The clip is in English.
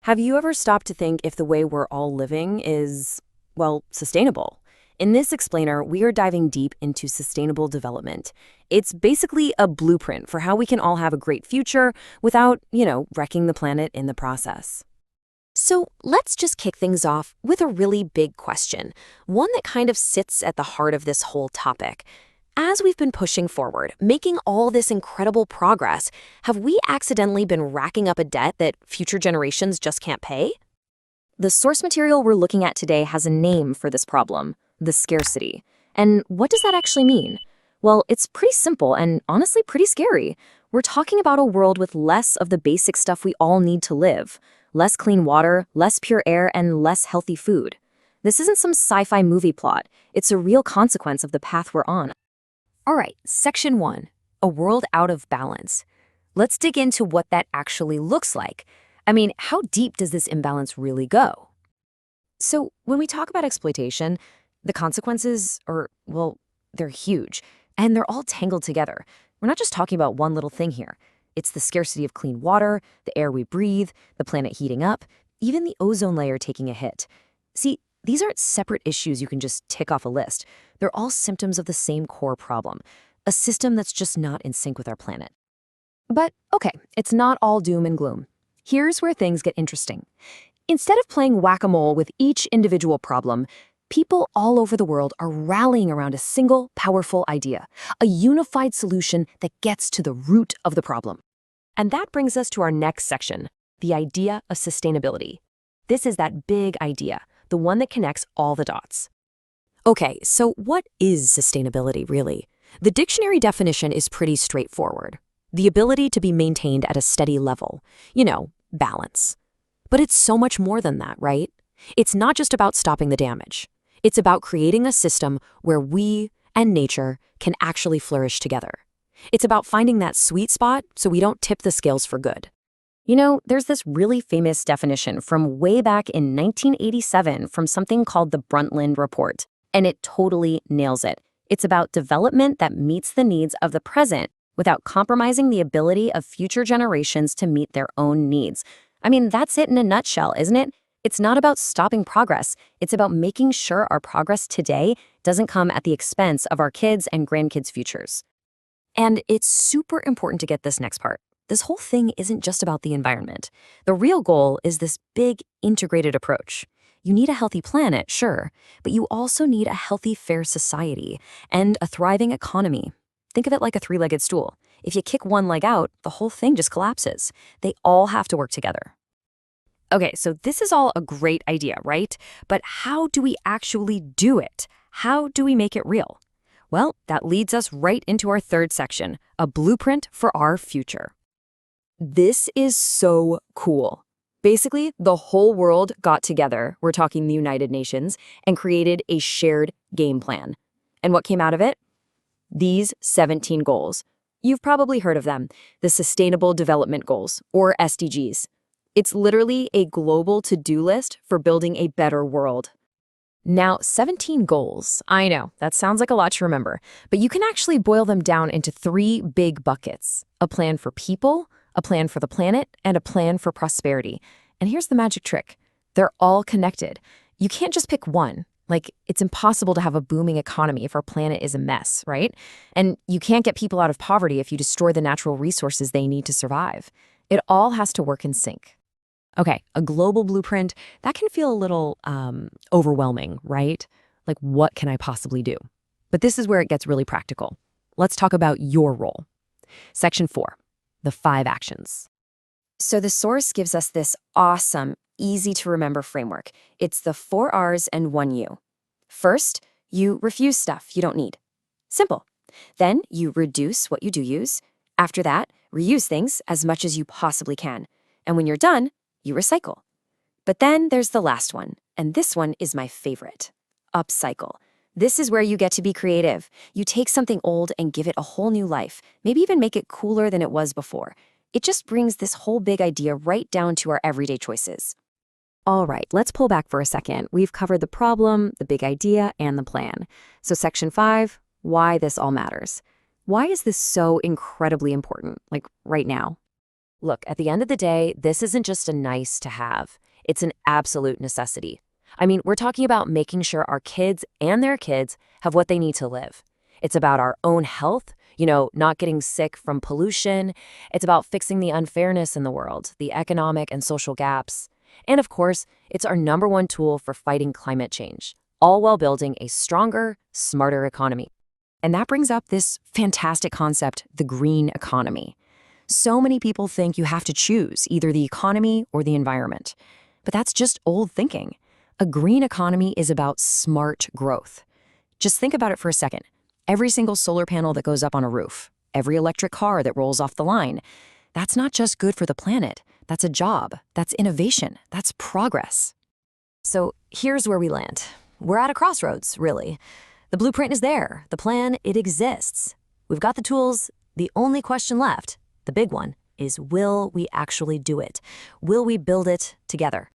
Have you ever stopped to think if the way we're all living is, well, sustainable? In this explainer, we are diving deep into sustainable development. It's basically a blueprint for how we can all have a great future without, wrecking the planet in the process. So let's just kick things off with a really big question, one that kind of sits at the heart of this whole topic. As we've been pushing forward, making all this incredible progress, have we accidentally been racking up a debt that future generations just can't pay? The source material we're looking at today has a name for this problem, the scarcity. And what does that actually mean? Well, it's pretty simple and honestly pretty scary. We're talking about a world with less of the basic stuff we all need to live. Less clean water, less pure air, and less healthy food. This isn't some sci-fi movie plot. It's a real consequence of the path we're on. All right, section 1, a world out of balance. Let's dig into what that actually looks like. I mean, how deep does this imbalance really go? So when we talk about exploitation, the consequences are, well, they're huge, and they're all tangled together. We're not just talking about one little thing here. It's the scarcity of clean water, the air we breathe, the planet heating up, even the ozone layer taking a hit. See, these aren't separate issues you can just tick off a list. They're all symptoms of the same core problem, a system that's just not in sync with our planet. But okay, it's not all doom and gloom. Here's where things get interesting. Instead of playing whack-a-mole with each individual problem, people all over the world are rallying around a single, powerful idea, a unified solution that gets to the root of the problem. And that brings us to our next section, the idea of sustainability. This is that big idea, the one that connects all the dots. Okay, so what is sustainability, really? The dictionary definition is pretty straightforward. The ability to be maintained at a steady level. Balance. But it's so much more than that, right? It's not just about stopping the damage. It's about creating a system where we and nature can actually flourish together. It's about finding that sweet spot so we don't tip the scales for good. There's this really famous definition from way back in 1987 from something called the Brundtland Report, and it totally nails it. It's about development that meets the needs of the present without compromising the ability of future generations to meet their own needs. I mean, that's it in a nutshell, isn't it? It's not about stopping progress. It's about making sure our progress today doesn't come at the expense of our kids' and grandkids' futures. And it's super important to get this next part. This whole thing isn't just about the environment. The real goal is this big, integrated approach. You need a healthy planet, sure, but you also need a healthy, fair society and a thriving economy. Think of it like a three-legged stool. If you kick one leg out, the whole thing just collapses. They all have to work together. Okay, so this is all a great idea, right? But how do we actually do it? How do we make it real? Well, that leads us right into our third section, a blueprint for our future. This is so cool. Basically, the whole world got together, we're talking the United Nations, and created a shared game plan. And what came out of it? These 17 goals. You've probably heard of them, the Sustainable Development Goals, or SDGs. It's literally a global to-do list for building a better world. Now, 17 goals. I know, that sounds like a lot to remember, but you can actually boil them down into 3 big buckets. A plan for people, a plan for the planet, and a plan for prosperity. And here's the magic trick. They're all connected. You can't just pick one. It's impossible to have a booming economy if our planet is a mess, right? And you can't get people out of poverty if you destroy the natural resources they need to survive. It all has to work in sync. Okay, a global blueprint, that can feel a little overwhelming, right? What can I possibly do? But this is where it gets really practical. Let's talk about your role. Section 4, the 5 actions. So the source gives us this awesome, easy-to-remember framework. It's the 4 R's and 1 U. First, you refuse stuff you don't need. Simple. Then you reduce what you do use. After that, reuse things as much as you possibly can. And when you're done, you recycle. But then there's the last one, and this one is my favorite. Upcycle. This is where you get to be creative. You take something old and give it a whole new life, maybe even make it cooler than it was before. It just brings this whole big idea right down to our everyday choices. All right, let's pull back for a second. We've covered the problem, the big idea, and the plan. So section 5, why this all matters. Why is this so incredibly important, right now? Look, at the end of the day, this isn't just a nice to have. It's an absolute necessity. I mean, we're talking about making sure our kids and their kids have what they need to live. It's about our own health, not getting sick from pollution. It's about fixing the unfairness in the world, the economic and social gaps. And of course, it's our number one tool for fighting climate change, all while building a stronger, smarter economy. And that brings up this fantastic concept, the green economy. So many people think you have to choose either the economy or the environment. But that's just old thinking. A green economy is about smart growth. Just think about it for a second. Every single solar panel that goes up on a roof, every electric car that rolls off the line, that's not just good for the planet. That's a job. That's innovation. That's progress. So here's where we land. We're at a crossroads, really. The blueprint is there. The plan, it exists. We've got the tools. The only question left, the big one, is will we actually do it? Will we build it together?